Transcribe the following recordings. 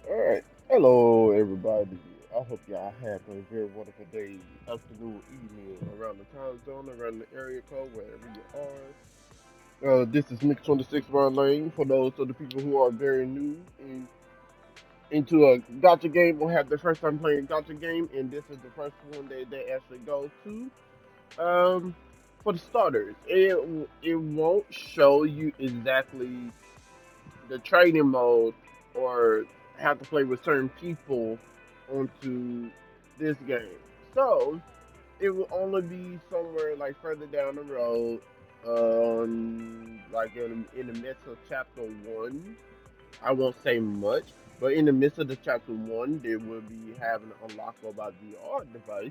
All right. Hello, everybody. I hope y'all have a very wonderful day, afternoon, evening, around the time zone, around the area code, wherever you are. This is Mix 26 Run Lane for those of the people who are very new into a gotcha game or have their first time playing a gotcha game, and this is the first one that they actually go to. Um, for the starters, it won't show you exactly the training mode or have to play with certain people onto this game. So it will only be somewhere like further down the road, like in the midst of chapter one. I won't say much, but in the midst of the chapter one, they will be having an unlock about the VR device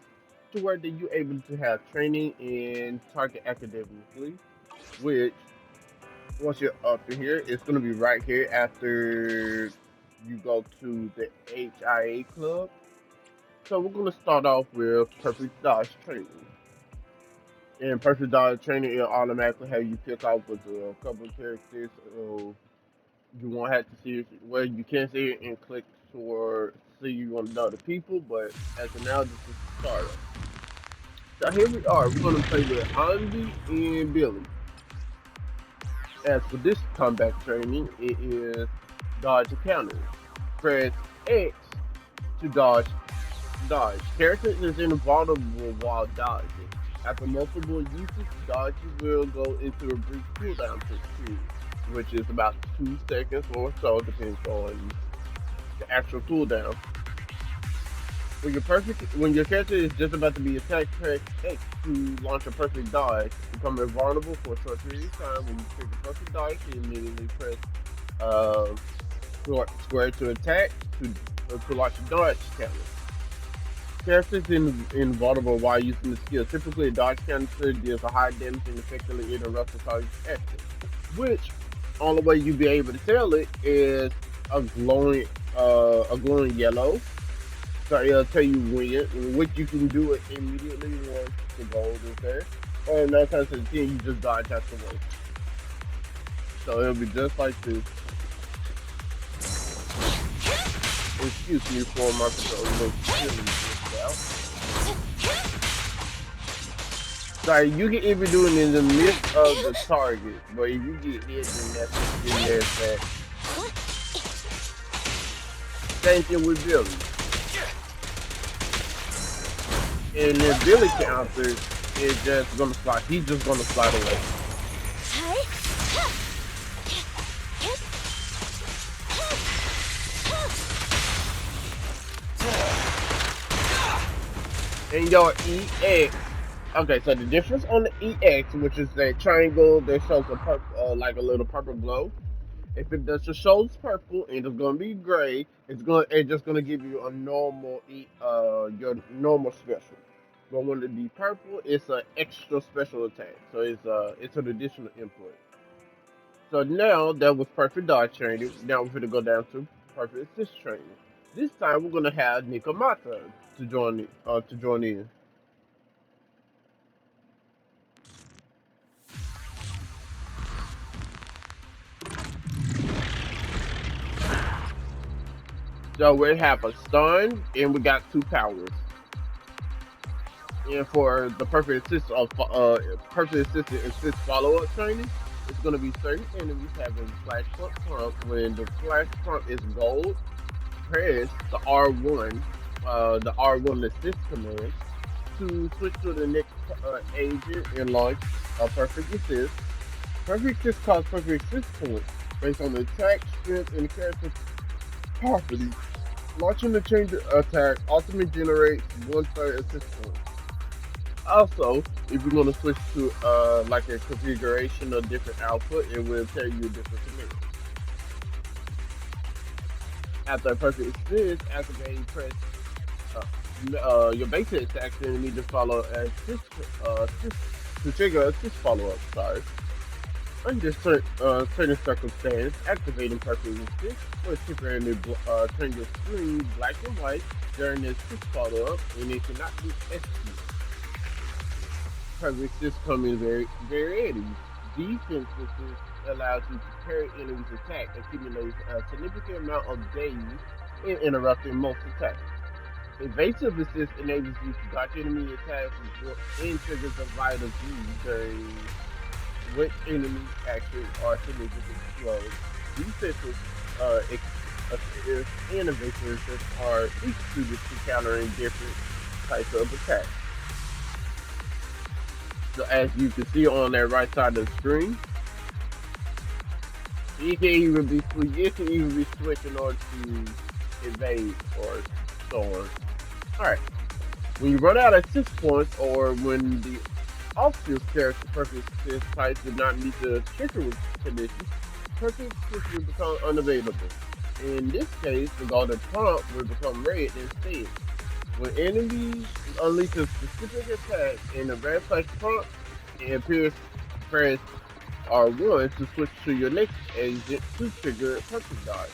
to where that you're able to have training and target academically, which once you're up to here, it's gonna be right here after you go to the HIA club. So we're gonna start off with perfect dodge training. In perfect dodge training, it'll automatically have you pick out with a couple of characters. You won't have to see it. Well, you can see it and click for see you on the other people, but as of now, this is the startup. So here we are. We're gonna play with Andy and Billy. As for this combat training, it is dodge and counter. Press X to dodge. Character is invulnerable while dodging. After multiple uses, dodges will go into a brief cooldown period, which is about 2 seconds or so, depends on the actual cooldown. When your character is just about to be attacked, press X to launch a perfect dodge. Become invulnerable for a short period of time. When you trigger perfect dodge, you immediately press uh, square to attack to launch a dodge counter. Characters invulnerable while using the skill. Typically, a dodge counter deals a high damage and effectively interrupts the target's action. Which, only way you be able to tell it is a glowing yellow. So it'll tell you which you can do it immediately once the gold is there. Or 9 times out of 10, you just dodge out the way. So it'll be just like this. Excuse me for my little silly out. Like you can even do it in the midst of the target, but if you get hit, then there's that. Same thing with Billy. And then Billy counters is just gonna slide. He's just gonna slide away. And your EX. Okay, so the difference on the EX, which is that triangle that shows a purple, like a little purple glow. If it does just shows purple and it's gonna be gray, it's just gonna give you a your normal special. But when it be purple, it's an extra special attack. So it's an additional input. So now that was perfect dodge training. Now we're gonna go down to perfect assist training. This time we're gonna have Nikomata to join in. So we have a stun and we got two powers. And for the perfect assist follow up training, it's gonna be certain enemies having flash prompt. When the flash prompt is gold, press the R1 assist command to switch to the next agent and launch a perfect assist. Perfect assist costs perfect assist points based on the attack, strength, and character properties. Launching the change attack ultimately generates 1/3 assist points. Also, if you're going to switch to like a configuration of different output, it will tell you a different command. After a perfect assist, activate press your basic attack, then you need to follow assist to trigger assist follow up. Sorry. Under certain circumstance, activating perfect assist will temporarily turn your screen black and white during the assist follow up, and it cannot be executed. Perfect assist come in very varieties. Defense assist allows you to parry enemies' attack, accumulate a significant amount of days and interrupting most attacks. Evasive assist enables you to dodge enemy attacks and triggers a vital freeze during which enemies action or significant slow. Defensive assist and evasive assist are each suited to countering different types of attacks. So as you can see on that right side of the screen, it can even be switched in order to evade or so on. Alright. When you run out of assist points or when the off-field character perfect assist type did not meet the trigger conditions, perfect assist will become unavailable. In this case, the golden prompt will become red instead. When enemies unleash a specific attack in the red flash prompt, it appears press R1 to switch to your next agent to trigger perfect dodge.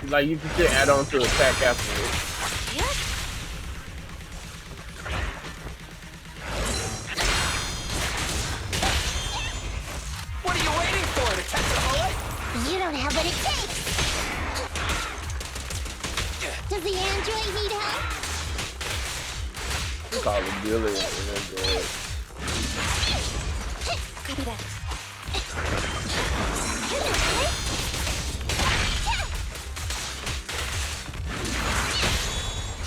Like you can still add on to attack afterwards. What are you waiting for? To catch a bullet? You don't have what it takes. Does the android need help? We call it Billy and Android. Copy that.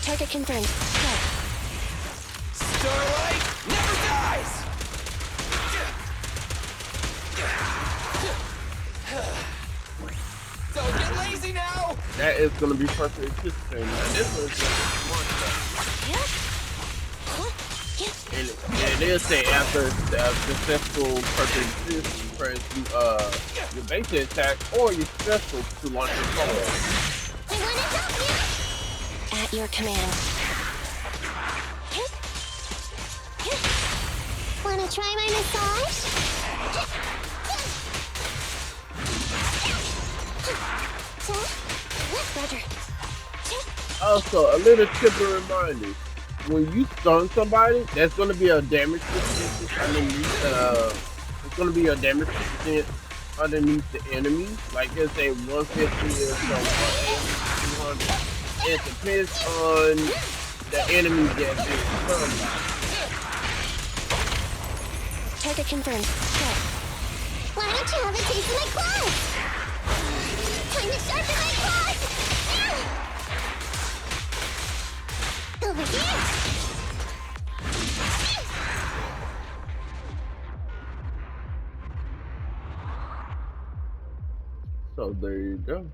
Target confirmed. Go. Starlight never dies! Don't get lazy now! That is going to be perfect anticipating. Now this one's going to be smart stuff. And it is say after the successful perfect assist, you press your basic attack or your special to launch your combo. I want to help you. At your command. Wanna try my massage? Roger. Also, a little tip and reminder. When you stun somebody, there's going to be a damage percentage underneath. It's going to be a damage percent underneath the enemy. Like let's say 150 or so, 200. It depends on the enemy that's being stunned by. Target confirmed. Go. Why don't you have a taste of my claws? Time to sharpen my claws! Over here! So there you go.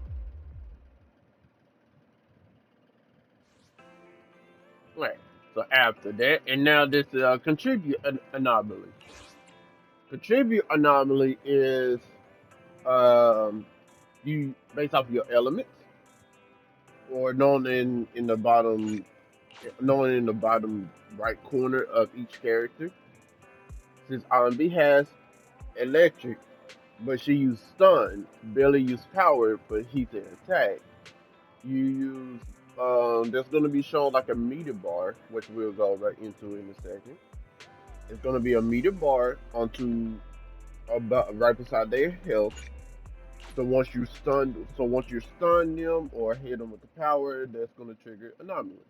Right. So after that, and now this contribute anomaly. Contribute anomaly is you based off your elements, or known in the bottom right corner of each character. Since R&B has electric, but she used stun. Billy used power, but heat and attack. You use there's gonna be shown like a meter bar, which we'll go right into in a second. It's gonna be a meter bar onto about right beside their health. Once you stun them or hit them with the power, that's gonna trigger anomaly.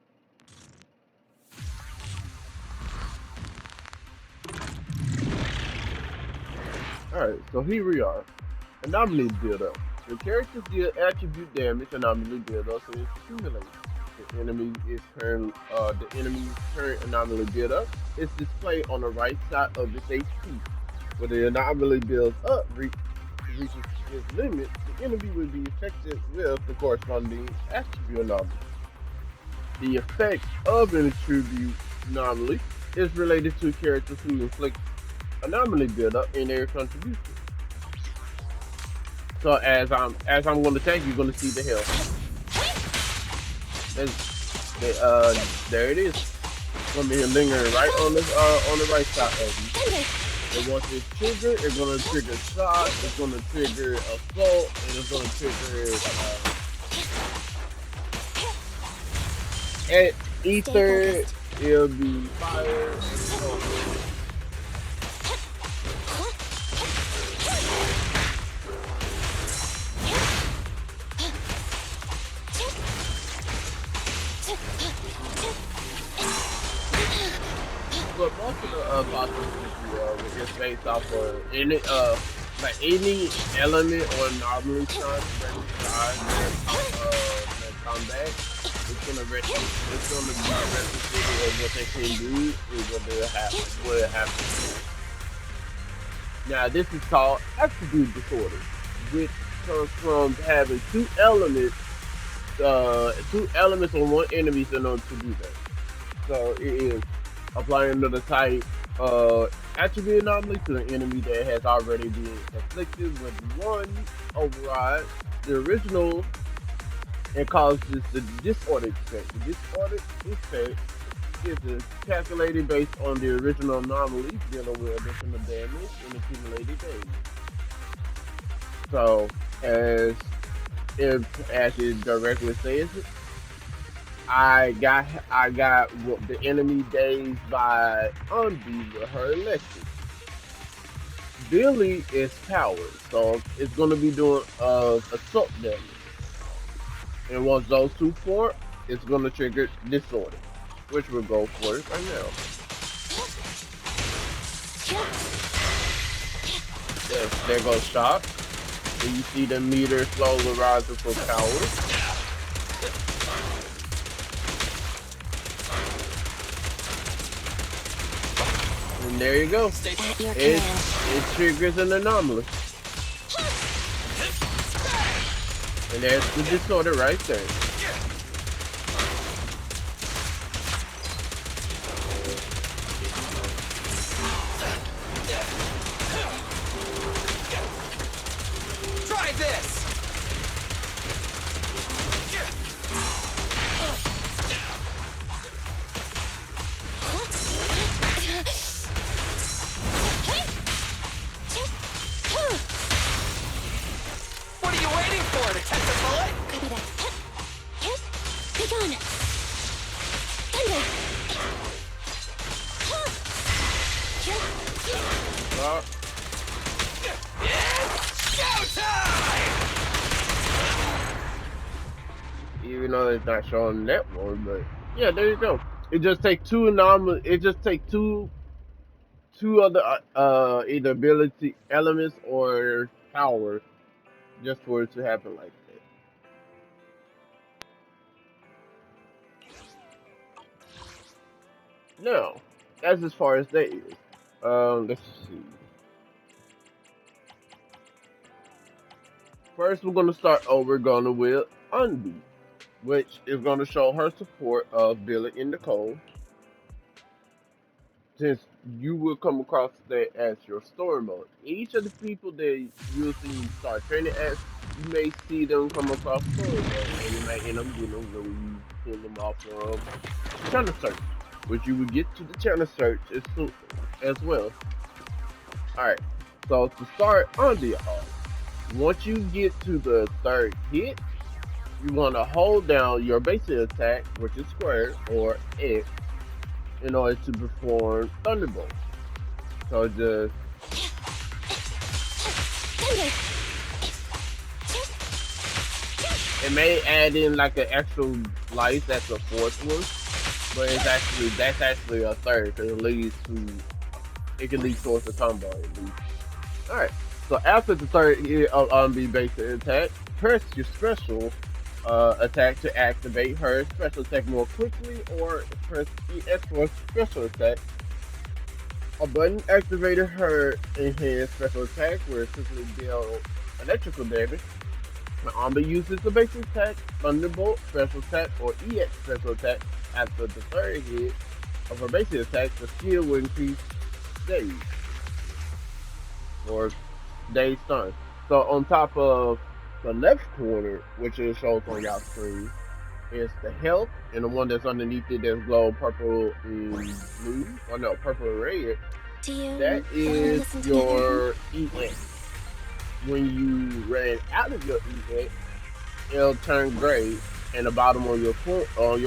Alright, so here we are. Anomaly build up. The characters deal attribute damage, anomaly build up, so it's accumulated. The enemy's current anomaly build up is displayed on the right side of this HP. When the anomaly builds up, reaches its limit, the enemy will be affected with the corresponding attribute anomaly. The effect of an attribute anomaly is related to characters who inflict anomaly buildup in their contribution. So as I'm going to take, you're going to see the health. There it is. It's going to be lingering right on the right side of you. And once it's triggered, it's going to trigger shock. It's going to trigger assault, and it's going to trigger ether. It'll be fire. And so but most of the possibility is based off of any like any element or anomaly trying to rectify their comeback. It's gonna be replicated of what they can do is what they have to do. Now this is called attribute disorder, which comes from having two elements on one enemy in order to do that. So it is applying another type attribute anomaly to an enemy that has already been inflicted with one override the original and causes the disorder effect. The disorder effect is calculated based on the original anomaly dealing with additional damage in accumulated days. So as it directly says it, I got the enemy days by Unbi with her electric. Billy is powered, so it's gonna be doing assault damage. And once those two form, it's gonna trigger disorder, which we'll go for it right now. There goes shock. And you see the meter slowly rising for power. And there you go. It triggers an anomaly. And there's the disorder right there. Try this! What are you waiting for? To catch a bullet? Copy that. Be gone. Thunder. It's showtime! Even though it's not showing that one, but yeah, there you go. It just takes two anomaly. It just takes two other either ability elements or power just for it to happen like that. Now, that's as far as that is. Let's see. First, we're gonna start over. Gonna with Unbeat, which is gonna show her support of Billy in the cold. Since you will come across that as your story mode. Each of the people that you'll see you start training as, you may see them come across story mode, and you may end up getting them when you pull them off from channel search, which you will get to the channel search as well. Alright, so to start on the once you get to the third hit, you want to hold down your basic attack, which is square or X, in order to perform Thunderbolt. So just it may add in like an extra life that's a fourth one, but that's actually a third because it can lead towards the combo at least. Alright. So after the third hit of unbeat basic attack, press your special attack to activate her special attack more quickly, or press EX for special attack. A button activated her enhanced special attack where it simply deals electrical damage. When Amba uses the basic attack, Thunderbolt special attack, or EX special attack after the third hit of her basic attack, the skill will increase days or days stun. So on top of the left corner, which it shows on y'all screen, is the health, and the one that's underneath it that's glow purple and blue, or no, purple and red. That is your EX. When you ran out of your EX, it'll turn gray, and the bottom on your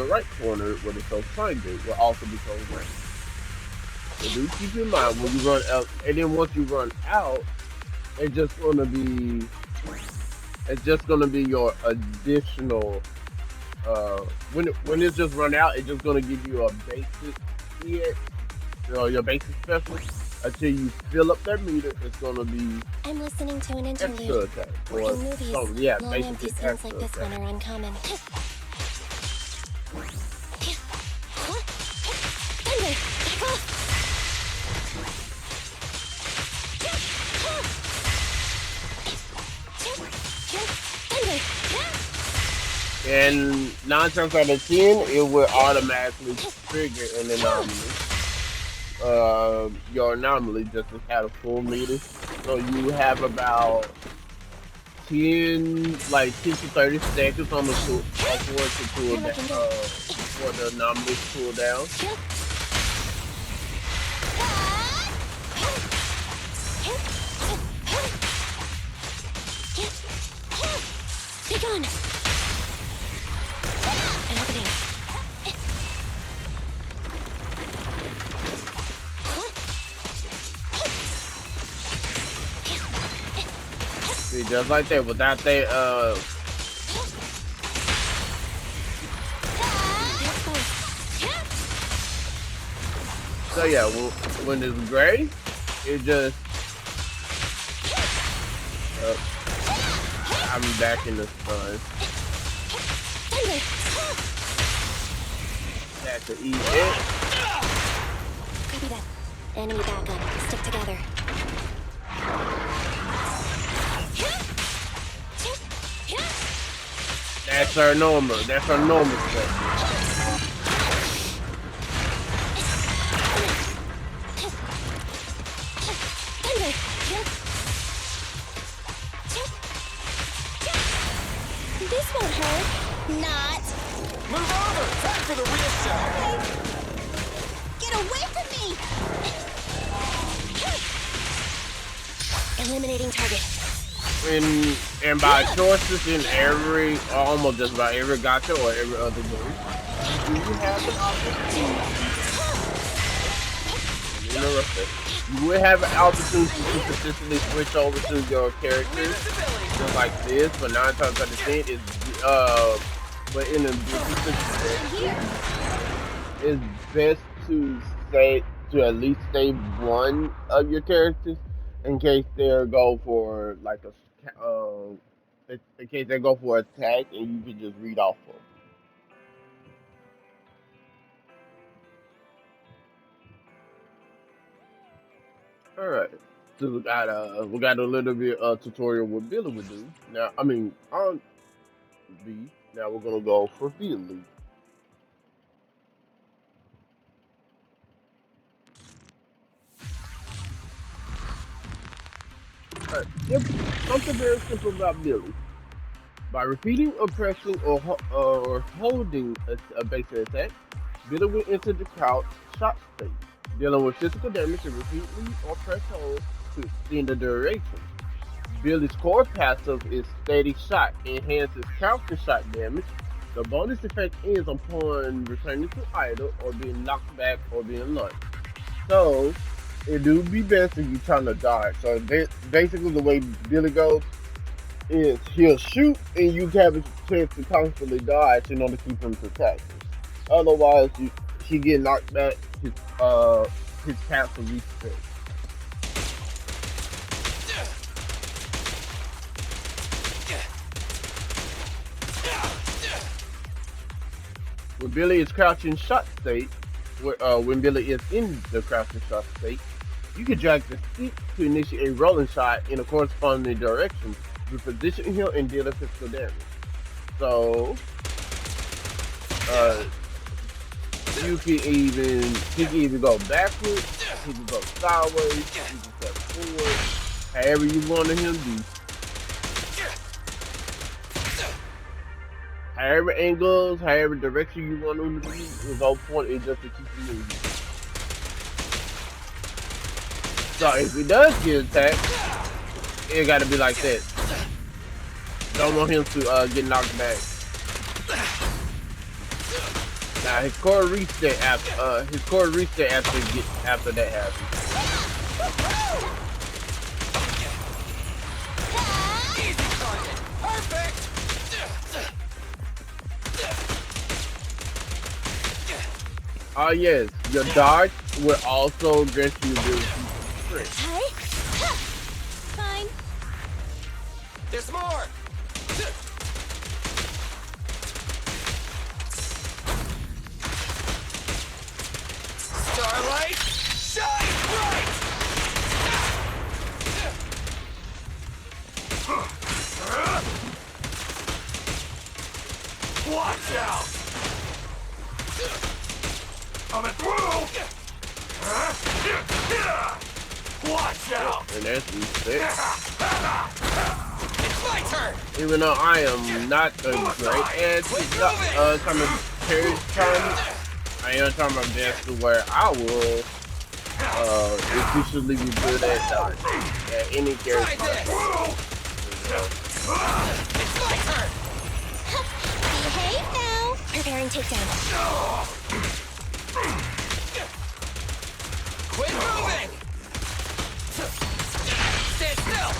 right corner, where it shows triangle, will also become gray. So do keep in mind when you run out, and then once you run out, it's just gonna be your additional. When it's just run out, it's just gonna give you a basic EX, your basic special until you fill up that meter. It's gonna be I'm listening to an extra interlude. attack or In movies, something. Yeah, long empty basically scenes like extra this one attack. are uncommon. Thunder, back off! Thunder! And 9 times out of 10, it will automatically trigger an anomaly. Your anomaly just to have a full meter. So you have about 10 to 30 seconds on the tool for it to cool You're down. looking good. For the anomaly to cool down. Be gone! An opening. See, just like that, without that, so yeah, when it's gray, it just, I'm back in the sun. That's the E. Copy that. Enemy backup. Stick together. That's our normal. That's our normal stuff. This won't hurt. Not. Move over! Time for the real show! Get away from me! Eliminating target. And by choices in every, almost just about every gacha or every other game, do you have an opportunity? You will have an opportunity to consistently switch over to your characters, just like this. But 9 times out of 10, but in a different situation, it's best to stay to at least stay one of your characters in case they go for like in case they go for attack and you can just read off of. All right. So we got a little bit tutorial what Billy would do. Now I mean on B. Now we're gonna go for Billy. All right. Something very simple about Billy. By repeating or pressing or holding a basic attack, Billy will enter the crouch shot state, dealing with physical damage and repeatedly or press hold to extend the duration. Billy's core passive is Steady Shot, enhances counter shot damage. The bonus effect ends upon returning to idle or being knocked back or being launched. So, it do be best if you're trying to dodge. So, basically, the way Billy goes is he'll shoot and you have a chance to constantly dodge in order to keep him protected. Otherwise, he get knocked back, his passive reset. When Billy is crouching shot state, when Billy is in the crouching shot state, you can drag the stick to initiate a rolling shot in a corresponding direction, repositioning him and dealing physical damage. So, uh, he can even go backwards, he can go sideways, he can step forward, however you want him to. However angles, however direction you want him to be, his whole point is just to keep him moving. So if he does get attacked, it gotta be like that. Don't want him to get knocked back. Now his core reset after that happens. Easy target! Perfect! Yes, your dodge will also grant you the ability to sprint. Hi. Ha. Fine. There's more! Starlight, shine bright! Watch out! Coming through! Watch out! And that's reset. It's my turn! Even though I am not a great at some of Terry's time, I am trying my best to where I will efficiently be good at dodge at any Try character. this! It's my turn! Behave now. Preparing takedown. Quit moving! Stand still!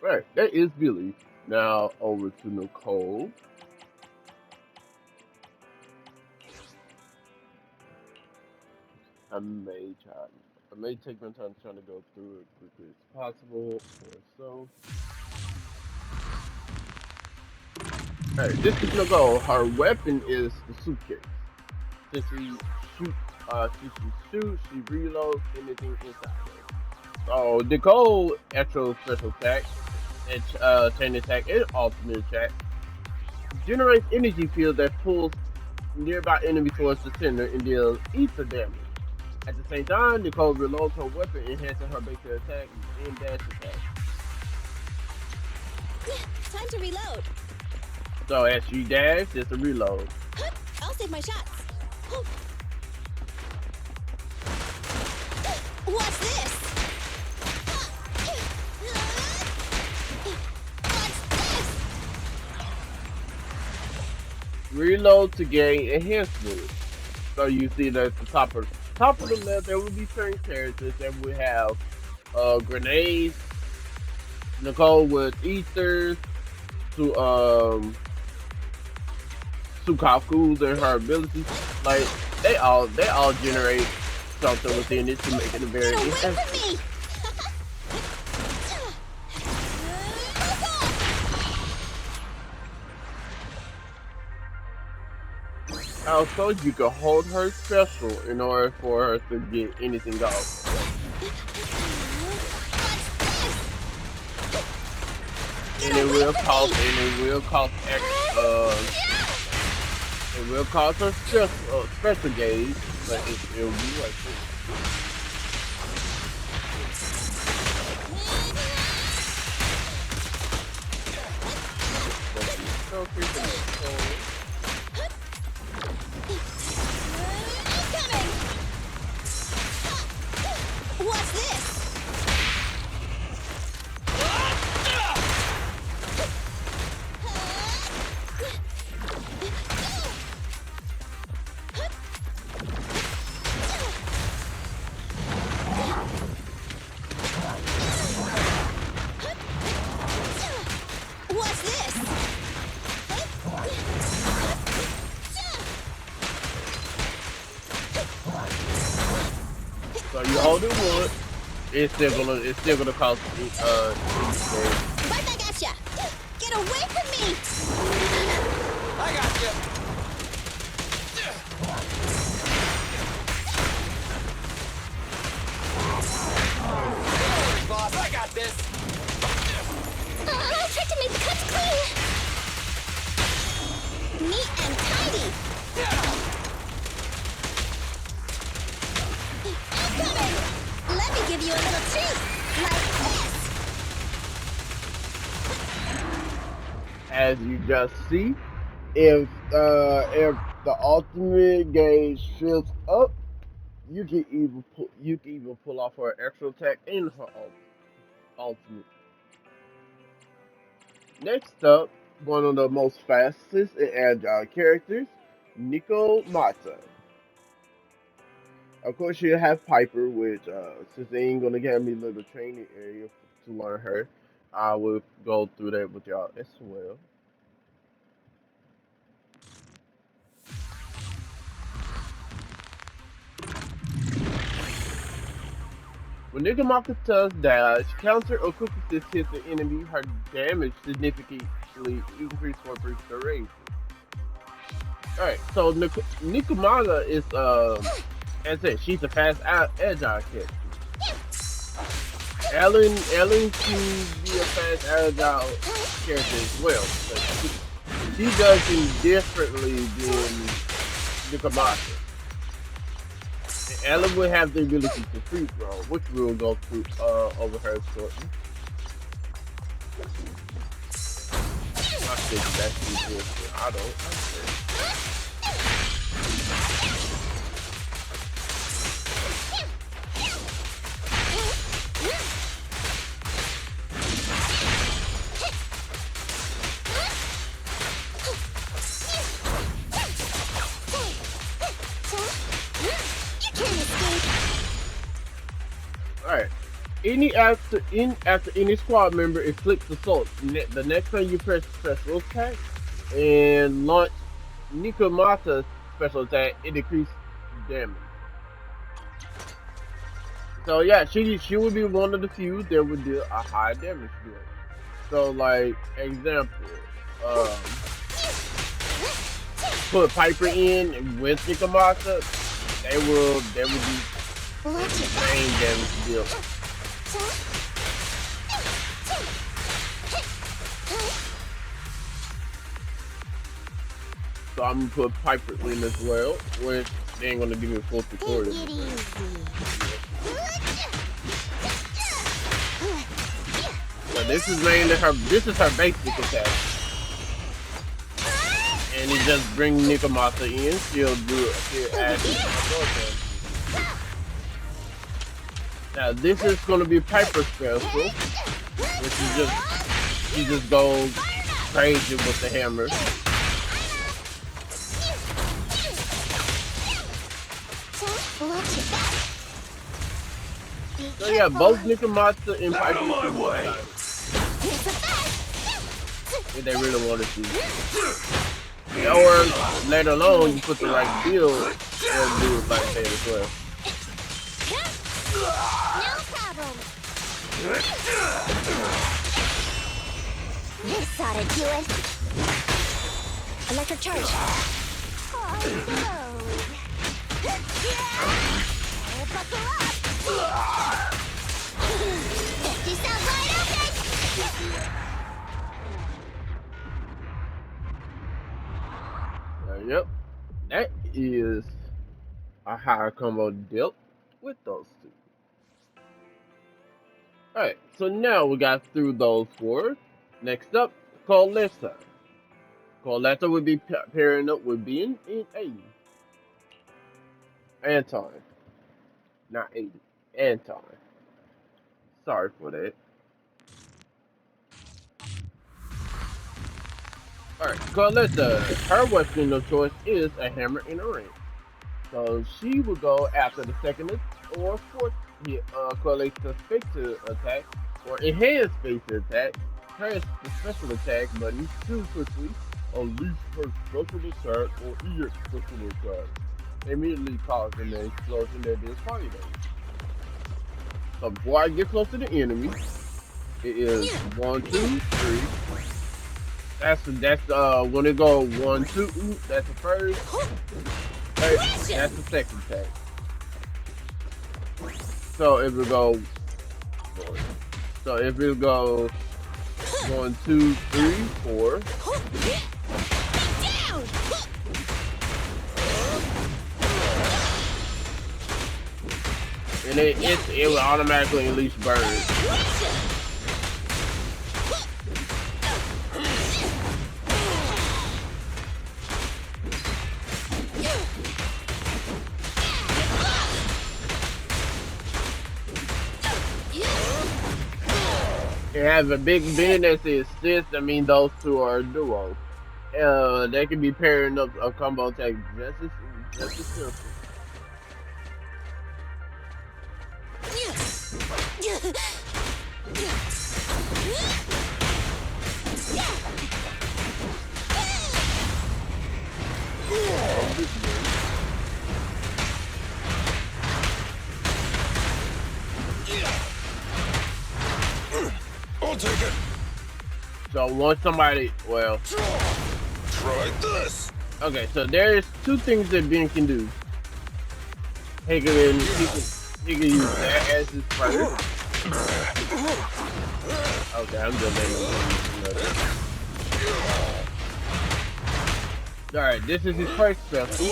Right, that is Billy. Now over to Nicole. I may try. I may take my time trying to go through it quickly as possible, or so. Alright, this is Nicole. Her weapon is the suitcase. Since she reloads anything inside it. So Nicole actual special attack, and chain attack, and ultimate attack generates energy field that pulls nearby enemy towards the center and deals ether damage. At the same time, Nicole reloads her weapon, enhancing her basic attack and dash attack. Time to reload. So as she dash, it's a reload. I'll save my shots. What's this? What's this? Reload to gain enhancement. So you see that at the top of the left, there will be certain characters that will have grenades. Nicole with ethers to Sukaku's and her abilities. Like they all generate something within it to make it a very Get away enhanced. from me! Also, you can hold her special in order for her to get anything off. And it will cost, it will cost her special gauge, but it will be worth it. So, Coming! What's this? What's this? so you hold it wood, it's still gonna cost Right back at ya! Get away from me! I got you! Don't worry, boss, I got this! I tried to make the cuts clean! Neat and tidy! I'm coming! Let me give you a little treat! Like this! as you just see. If the ultimate gauge fills up, you can even pull off her extra attack and her ultimate. Next up, one of the most fastest and agile characters. Nico Mata. Of course, you have Piper, which since they ain't gonna give me a little training area to learn her, I will go through that with y'all as well. When Nigamaka does dash, counter or quick assist hits the enemy, her damage significantly increased for brief duration. Alright, so Nigamaka is, as I said, she's a fast, agile character. Ellen can be a fast, agile character as well, but she does things differently than Nigamaka. Ellen will have the ability to free throw, which we'll go through over her shortly. I think that's good. I don't. Alright. After any squad member inflicts assault, the next time you press special attack and launch Nikomata's special attack, it decreases damage. So yeah, she would be one of the few that would do a high damage to it. So like example, um, put Piper in with Nikomata, they will do the same damage deal. So I'm gonna put Piper in as well, which they ain't gonna give me a full tutorial. So this is mainly her. This is her basic attack, and it just bring Nikomata in. She'll add now this is gonna be Piper's special, which is she just goes crazy with the hammer. So yeah, both Nikomata and Piper can do if they really want to see. Or later on, you put the right build, they'll do it like that as well. No problem. This ought to do it. Electric charge. Oh, no. Buckle up. You sound wide open. Yep, that is a higher combo dealt with those two. Alright, so now we got through those four. Next up, Coletta. Coletta would be pairing up with being in Aiden. Anton. Not Aiden. Anton. Sorry for that. Alright, Coletta. Her weapon of choice is a hammer and a wrench. So she will go after the second or fourth hit, Coletta's spectre attack or enhanced spectre attack. Press the special attack button to quickly unleash her special attack or EX special attack, immediately causing an explosion that is fire damage. So before I get close to the enemy, it is 1, 2, 3. That's when it go 1, 2. That's the first. That's the second attack. So if it go 1, 2, 3, 4. And it will automatically unleash birds. It has a big bend that says sis. I mean, those two are a duo. They can be pairing up a combo attack just as simple. I'll take it. So once somebody, well, Try this. okay, so there's two things that Ben can do. He can use that as his first. Okay, I'm just letting him use another. Alright, this is his first special.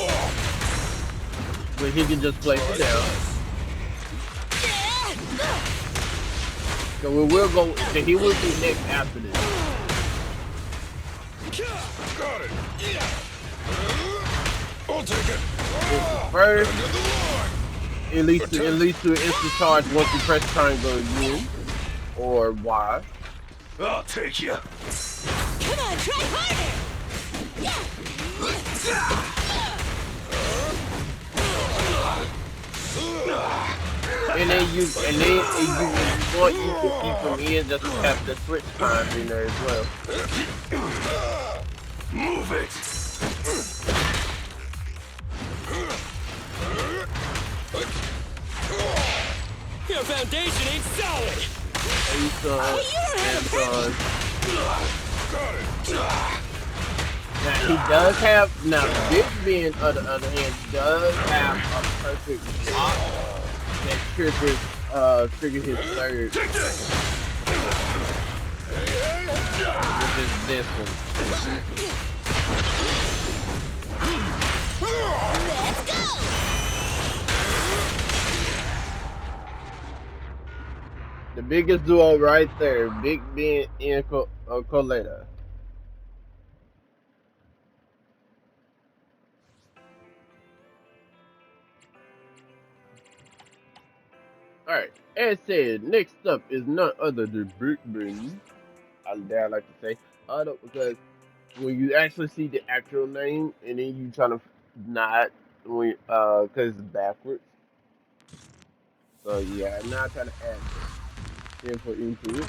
But he can just place it down. So we will go, so he will be next after this. Got it. I'll take it. First, End of the line. it leads to an instant charge once you press triangle again, or Y. I'll take you. Come on, try harder! And then you want you to keep from in just to have the switch time in there as well. Move it. Your foundation ain't solid. Got it. Now he does have, now Big Ben on the other hand does have a perfect block that trigger his third, Take this. which is this one. Let's go! The biggest duo right there, Big Ben and Coletta. Alright, as said, next up is none other than Big Ben. I like to say. Because when you actually see the actual name and then you try to not, because it's backwards. So yeah, I'm not trying to add info into it.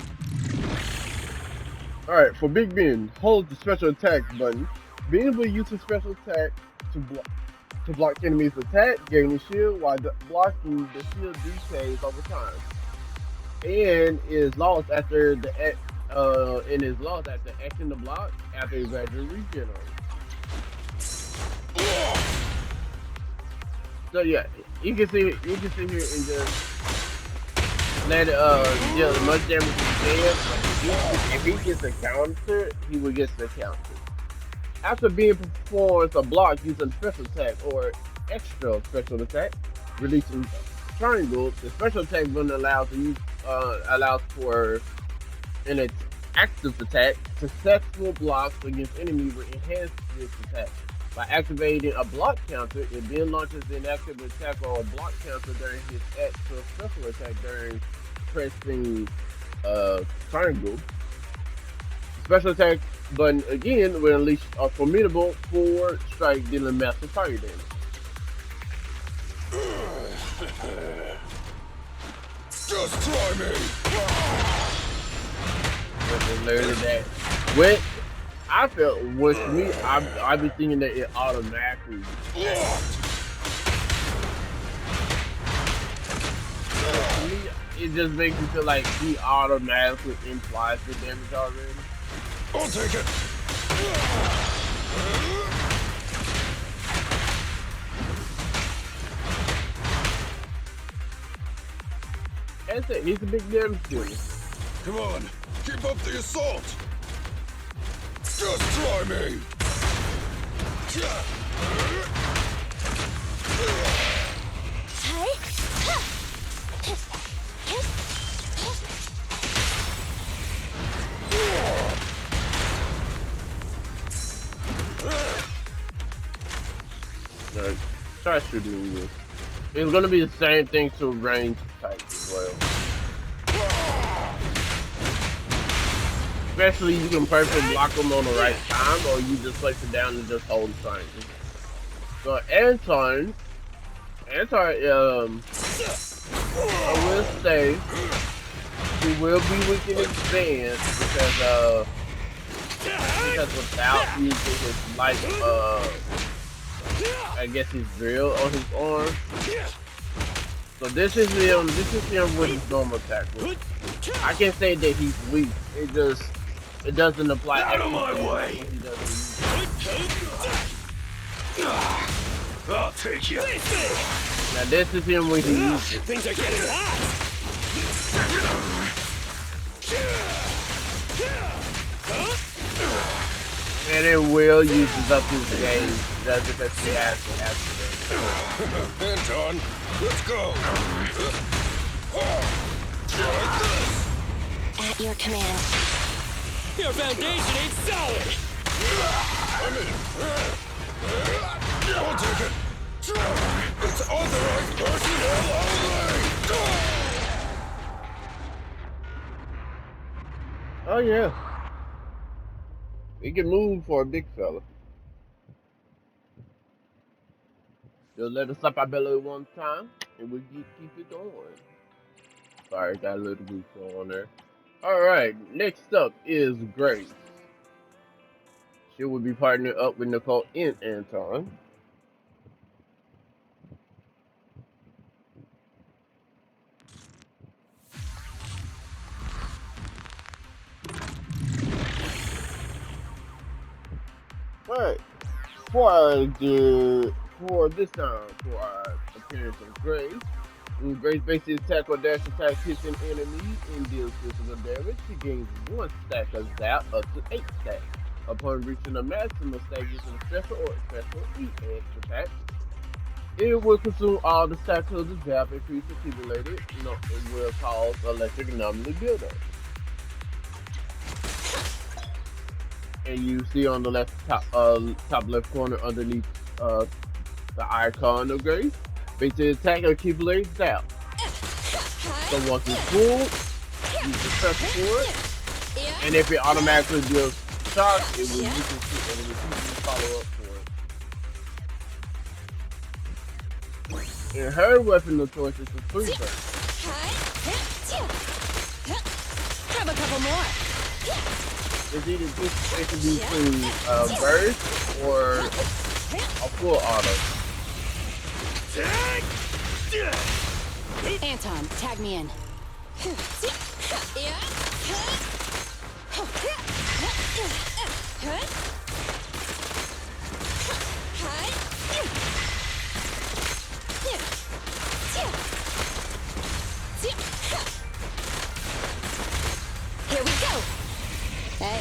Alright, for Big Ben, hold the special attack button. Ben will use his special attack to block enemies' attack, gaining shield while blocking the shield decays over time. And is lost after acting the block after it gradually regenerates. So yeah, you can see here and just let it deal as much damage as he can. If he gets a counter, he will get the counter. After being performs a block using special attack or extra special attack, releasing triangle, the special attack button allows for an active attack, successful blocks against enemies with enhanced this attack. By activating a block counter, it then launches an active attack or a block counter during his extra special attack during pressing triangle. Special attack button again will unleash a formidable 4-strike dealing massive target damage. Just try me. Learning that. When I felt with me, I be thinking that it automatically. To me, it just makes me feel like he automatically implies the damage already. I'll take it. That's it. He's a big damage dealer. Come on, keep up the assault. Just try me. No, try shooting this. It's gonna be the same thing to range type as well. Especially you can perfect block them on the right time, or you just place it down and just hold triangle. So Anton, I will say he will be weak in advance because without using his light I guess his drill on his arm. So this is him with his normal attack. I can say that he's weak. It doesn't apply Out of my everything way! when he doesn't use I'll take you. it. Now this is him when he uses it. Things are getting hot. And then Will uses up his game. Does it because he has to after Anton, let's go. Try this. At your command. Your foundation ain't solid. I'm in. I'll take it. It's authorized personnel only. Oh yeah. He can move for a big fella. Just let us up our belly one time, and we keep it going. Sorry, got a little weak on there. Alright, next up is Grace. She will be partnering up with Nicole and Anton. Alright, for this time, for our appearance of Grace. Grace bases attack or dash attack hits an enemy and deals physical damage. She gains 1 stack of zap up to 8 stacks. Upon reaching a maximum stack using a special or special EX attack, it will consume all the stacks of the zap and increase accumulated. No, it will cause electric anomaly buildup. And you see on the top left corner underneath the icon of Grace, basic attack accumulates zap. So once it's full, use the special for it, and if it automatically deals shock, it will use it and it will follow up for it. And her weapon of choice is the free burst. Grab a couple more. It's either it can be through burst or a full auto. Anton, tag me in. Here we go. Hey.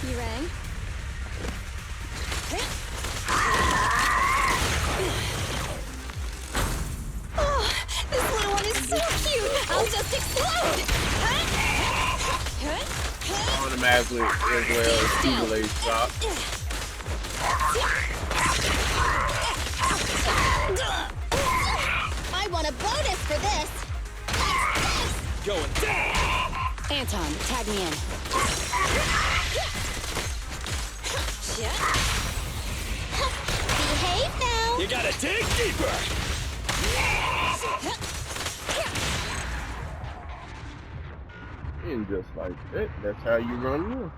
You rang? Oh, this little one is so cute. I'll just explode. Automatically as well accumulates shock. I want a bonus for this. Going down. Anton, tag me in. Behave now. You gotta dig deeper. And just like that, that's how you run one.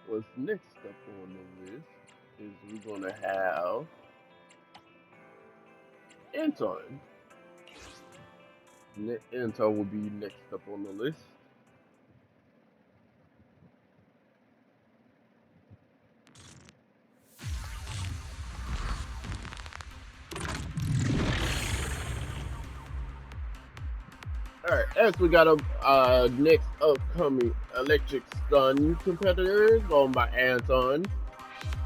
What's next up on the list is we're gonna have Anton. Anton will be next up on the list. Alright, next we got a next upcoming electric stun competitor going by Anton.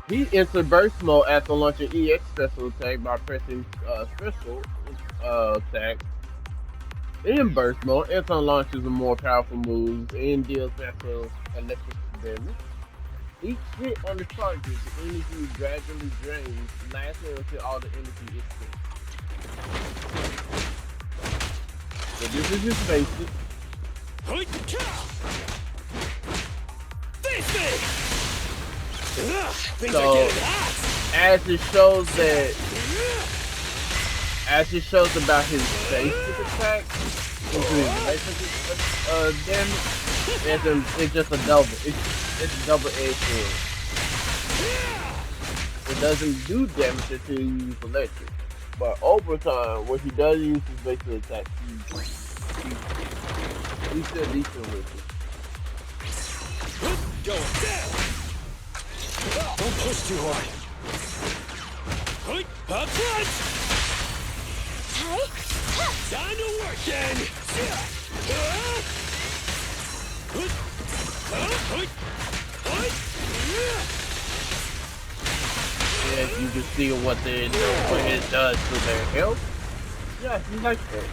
He enters burst mode after launching EX special attack by pressing special attack. In burst mode, Anton launches a more powerful moves and deals special electric damage. Each hit on the target, the energy gradually drains, lasting until all the energy is spent. So this is his basic. Face me! Things are So getting hot! as it shows that, as it shows about his basic attack, into his basic damage, it's just a double. It's a double-edged sword. It doesn't do damage until you use electric. But over time, when he does use his basic attack, he's still decent with it. Going down! Don't push too hard. A punch! Hey! Time to work then! And you can see what it does to their health. Yeah, he likes that.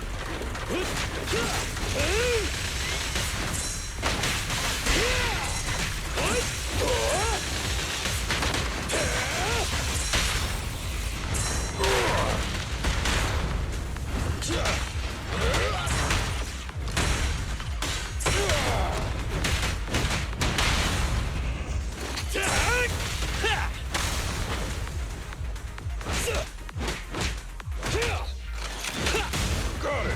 Got it.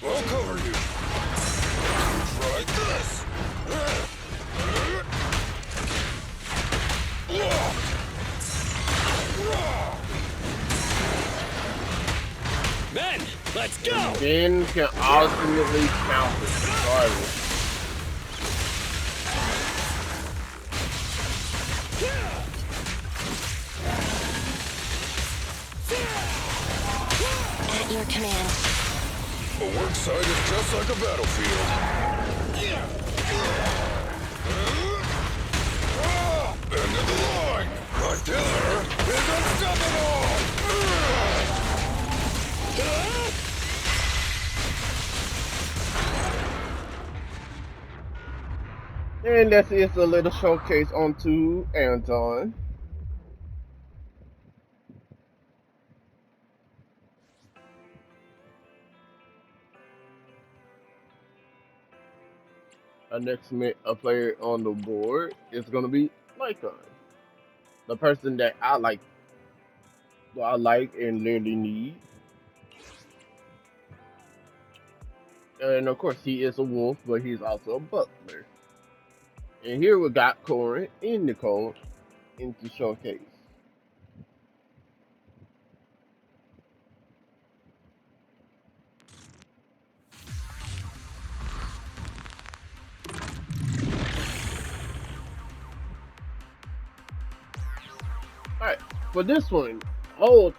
I'll cover you. Try this. Men, let's go! Ben can ultimately counter regardless. At your command. A work site is just like a battlefield. End of the line. My killer is unstoppable. And that's it, a little showcase onto Anton. Our next a player on the board is gonna be Lycon, the person that I like and really need. And of course, he is a wolf, but he's also a butler. And here we got Corin and Nicole into showcase. Alright, for this one, hold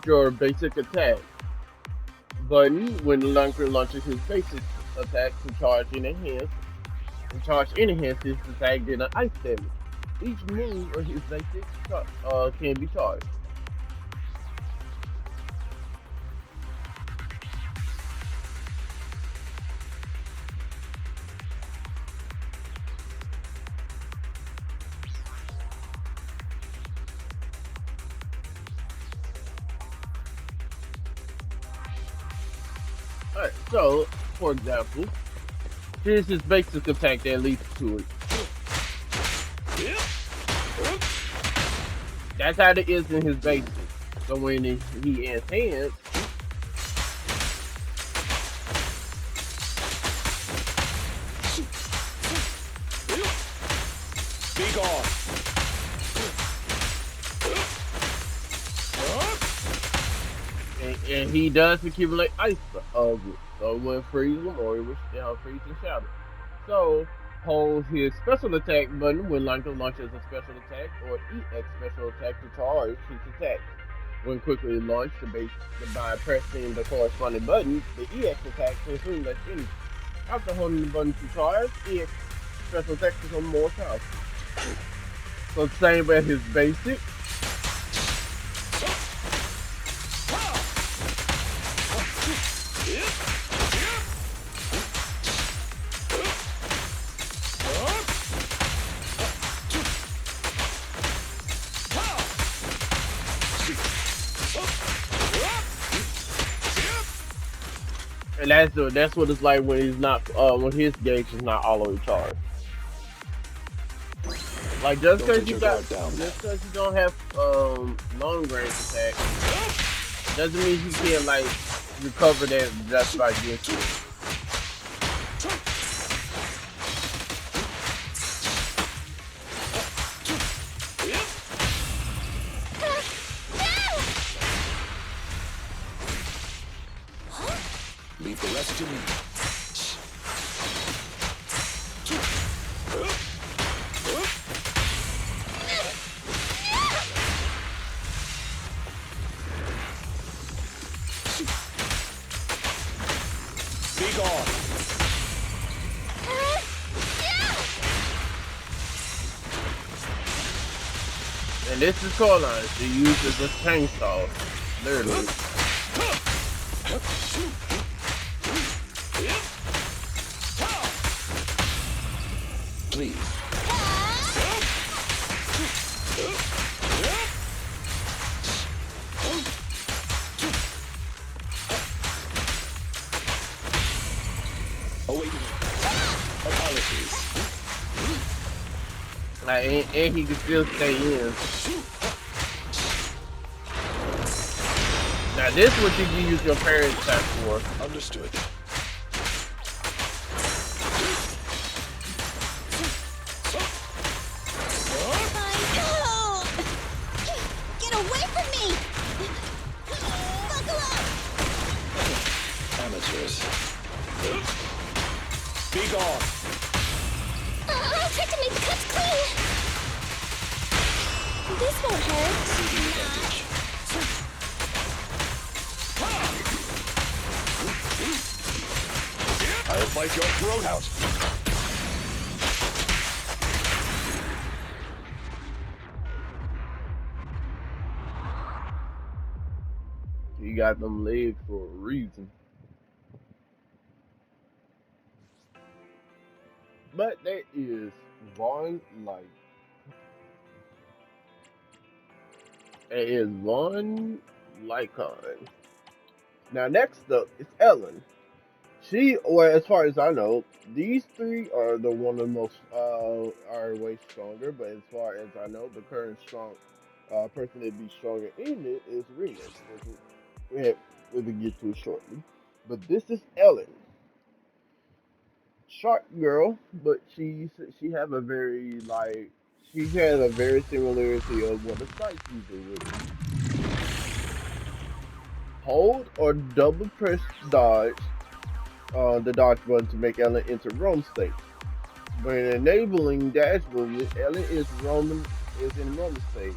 your basic attack button when the Lunker launches his basic attack to charge and enhance. And charge and enhance his attack did an ice damage. Each move of his basic can be charged. Alright, so, for example, here's his basic attack that leads to it. That's how it is in his basic. So when he enhances, Be gone! and he does accumulate ice of it. So when freezing or it will freeze and shatter. So hold his special attack button when Lanka launches a special attack or EX special attack to charge his attack. When quickly launched by pressing the corresponding button, the EX attack consumes less energy. After holding the button to charge, its special attack becomes more powerful. So same as his basic. And that's what it's like when he's not when his gauge is not all the way charged. Like Don't let your guard down. just because you don't have long range attack doesn't mean you can't like recover that just by getting it. Leave the rest to me. Be gone. And this is Coraline. She uses a chainsaw, literally. Please. Oh wait. Apologies. Like, and he can still stay in. Now this is what you can use your parry attack for. Understood. Get away from me! Buckle up! Amateurs. Be gone. I'll try to make the cuts clean. This won't hurt. Taking advantage. I'll bite your throat out. You got them legs for a reason. But there is one like there is one Lycon. Now next up is Ellen. She, or as far as I know, these three are the one of the most are way stronger. But as far as I know, the current strong person that'd be stronger in it is Rena. We'll get to it shortly. But this is Ellen, short girl, but she have a very like she has a very similarity of what a sight user would be. Hold or double press dodge the dodge button to make Ellen enter roam state. When enabling dash movement, Ellen is in roam state.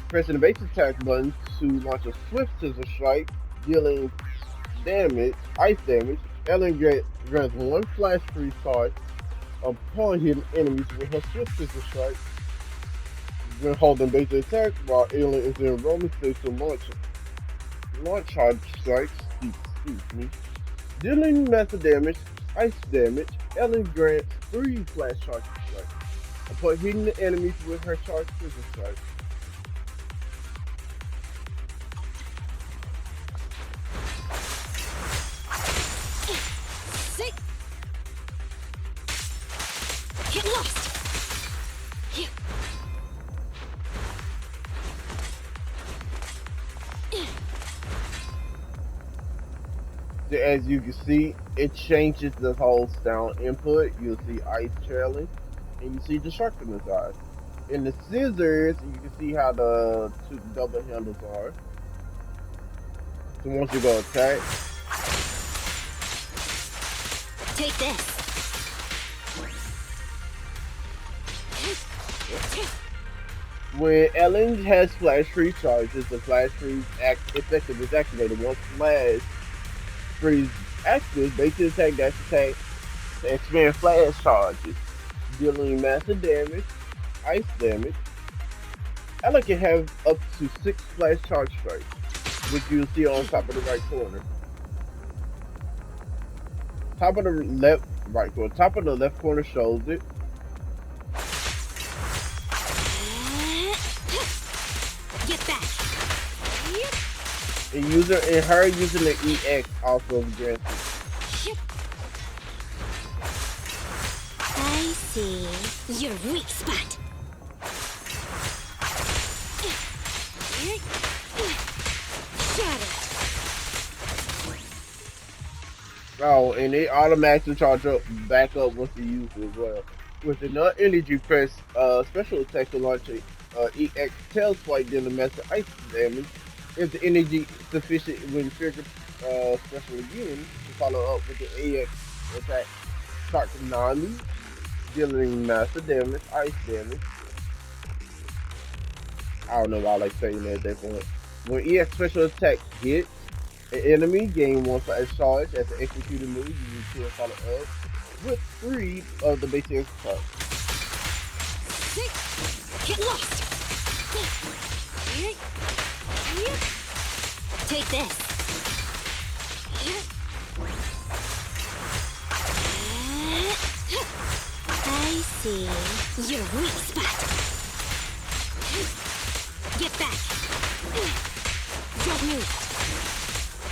Pressing the base attack button to launch a swift scissor strike, dealing ice damage. Ellen grants one flash freeze charge upon hitting enemies with her swift scissor strike. When holding base attack, while Ellen is in roaming state to launch hard strikes. Excuse me. Dealing massive damage, ice damage, Ellen grants 3 flash charge strikes upon hitting the enemies with her charge scissor strike. Sick! Get lost! Here. As you can see, it changes the whole sound input. You'll see ice trailing, and you see destruction inside. In the scissors, you can see how the 2 double handles are. So once you go attack, Take this. when Ellen has flash freeze charges, the flash freeze effective is activated. Once flash freeze active, basic attack, dash attack, Expand flash charges, dealing massive damage, ice damage. Ella can have up to 6 flash charge strikes, which you'll see on top of the right corner. Top of the left, right corner. Top of the left corner shows it. Get back. And her using the EX also grants it. I see your weak spot. Shatter. Oh, and they automatically charge up back up once you use it as well. With the non-energy press, special attack to launch a EX tail swipe dealing massive ice damage. If the energy sufficient when triggered special again, to follow up with the AX attack Nami, dealing massive damage, ice damage. I don't know why I like saying that at that point. When EX special attack hits, an enemy gain 1 flash charge as an executed move. You can follow up with 3 of the basic attacks. Get lost. Take this. I see your weak spot. Get back. Don't move.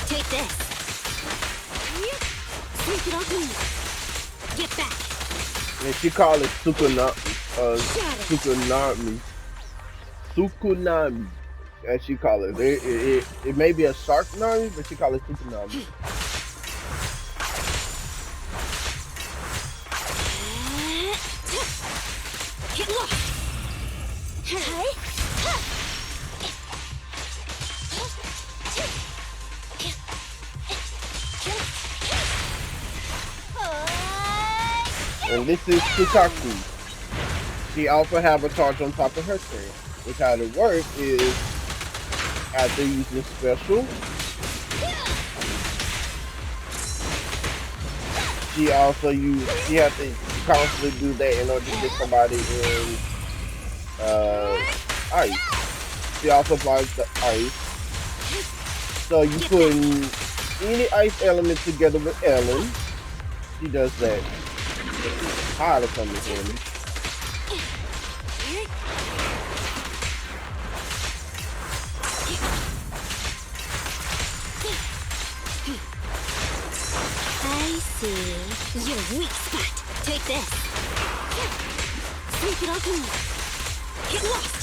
Take this. Sneak it off me. Get back. And she called it Sukunami, as she call it. It may be a shark Nami, but she call it Sukunami. Get lost. And this is Sukaku. She also have a charge on top of her screen. Which how it works is after using special, she have to constantly do that in order to get somebody in ice. She also applies the ice. So you put any ice element together with Ellen. She does that. It's hard to come to him. I see your weak spot. Take this. Sneak it off me. Get lost.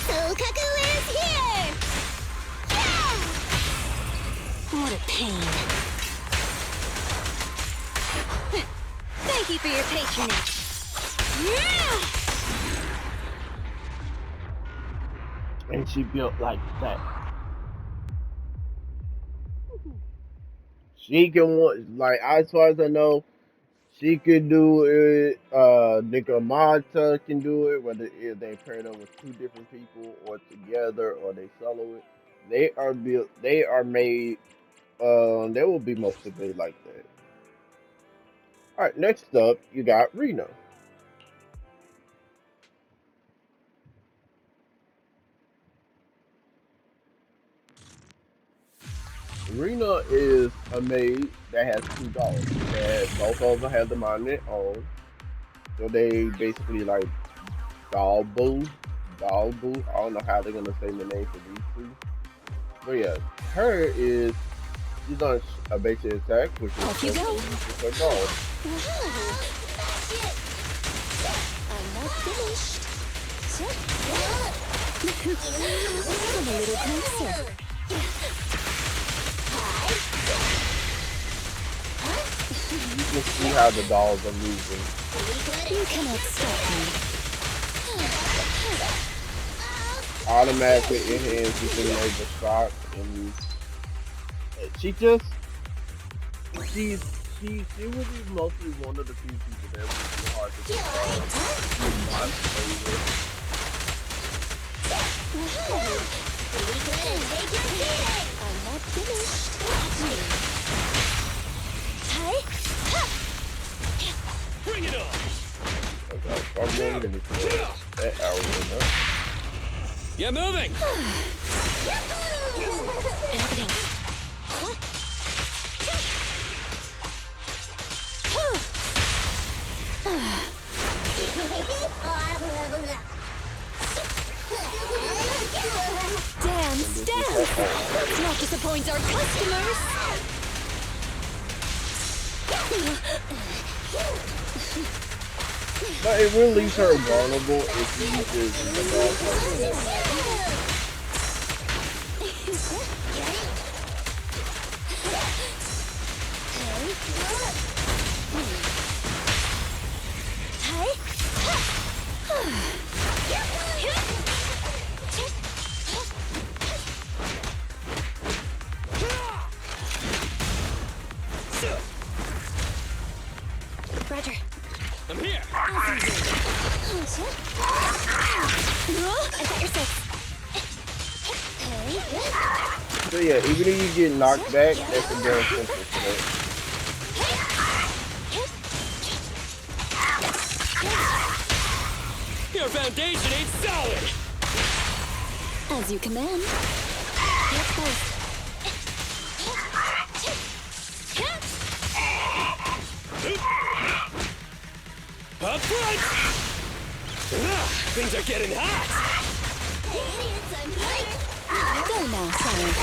Sokaku is here. Yeah! What a pain. Thank you for your patronage. And she built like that. She can like as far as I know, she can do it. Nikamata can do it, whether if they paired up with 2 different people or together or they solo it. They are built. They are made. They will be mostly like that. All right. Next up, you got Reno. Rena is a maid that has 2 dogs. That both of them have the mind of their own. So they basically like dog boo. I don't know how they're gonna say the name for these 2. But yeah, her is she's on a basic attack, which is Off you go. with her dog. I'm not finished. Come a little closer. You can see how the dogs are moving. You cannot stop me. Automatically enhance you can enable shock and she just she would be mostly one of the few people that would be hard to get I'm not finished. I'm moving it towards that arrow went up. Get moving! Happening. Dance, dance! Let's not disappoint our customers! But it will leave her vulnerable if you use it in the bad place. Roger. I'm here! I got your six. So yeah, even if you get knocked back, that's a damn simple for that. Your foundation ain't solid! As you command. Let's go. Up front! Things are getting hot! Go now, sire.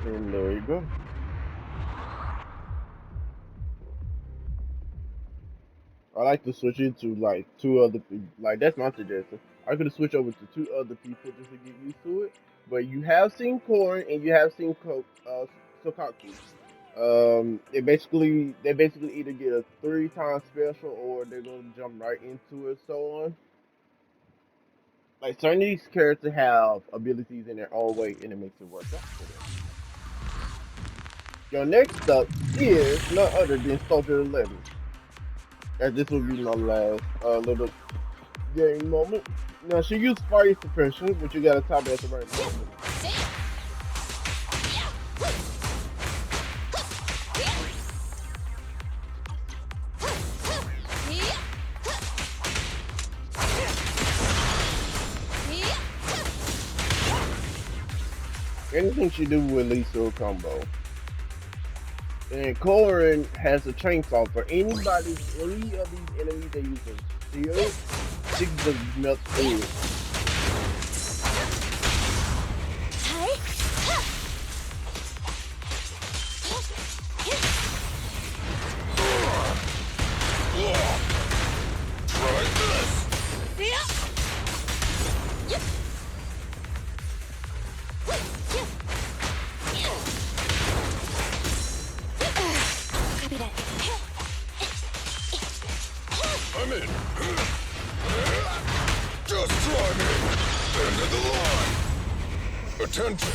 And there you go. I like to switch it to like two other people. Like that's my suggestion. I could switch over to two other people just to get used to it. But you have seen Korn and you have seen Sokaku. They basically either get a 3 times special or they're gonna jump right into it. So on. Like certain of these characters have abilities in their own way, and it makes it work out for them. Your next up is none other than Soldier 11. And this will be my last little game moment. Now she used fire suppression, but you gotta top it at the right moment. Anything she do will lead to a combo. And Corrin has a chainsaw for any of these enemies that use a shield, she can just melt through it. Try this! Copy that. I'm in. Just try me. End of the line. Attention.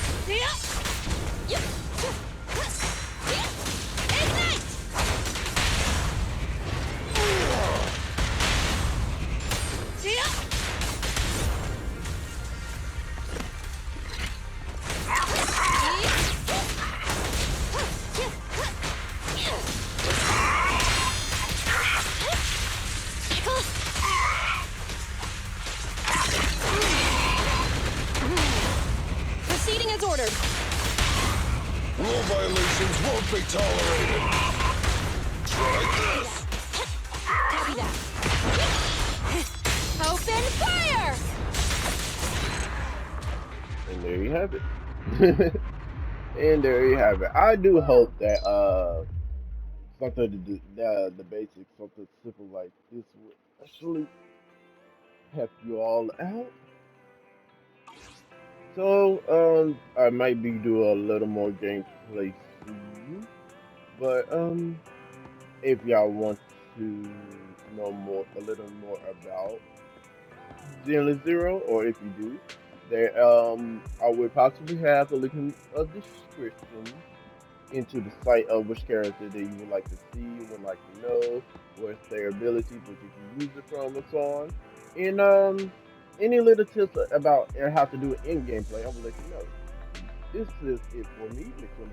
Proceeding as ordered. Rule violations won't be tolerated. Try this. Copy that. Open fire! And there you have it. And there you have it. I do hope that something to do the basics, something simple like this would actually help you all out. So I might be do a little more gameplay soon. But if y'all want to know a little more about Zenless Zero, or if you do, there I would possibly have a link in a description into the site of which character that you would like to see, would like to know, what's their abilities, what you can use it from, and so on. And any little tips about how to do it in gameplay, I will let you know. This is it for me, Mr.